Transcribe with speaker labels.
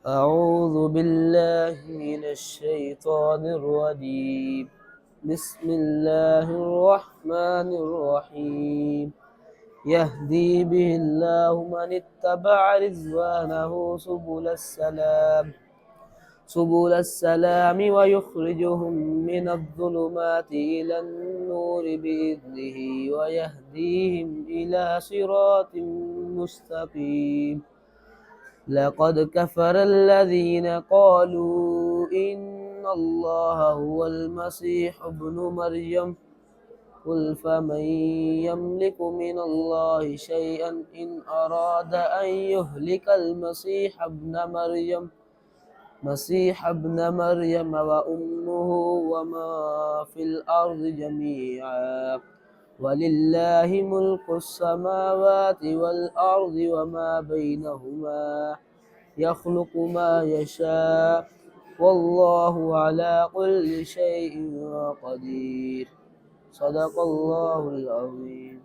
Speaker 1: أعوذ بالله من الشيطان الرجيم. بسم الله الرحمن الرحيم. يهدي به الله من اتبع رضوانه سبل السلام ويخرجهم من الظلمات إلى النور بإذنه ويهديهم إلى صراط مستقيم. لقد كفر الذين قالوا إن الله هو المسيح ابن مريم قل فمن يملك من الله شيئا إن أراد أن يهلك المسيح ابن مريم وأمه وما في الأرض جميعا ولله ملك السماوات والأرض وما بينهما يخلق ما يشاء والله على كل شيء قدير. صدق الله العظيم.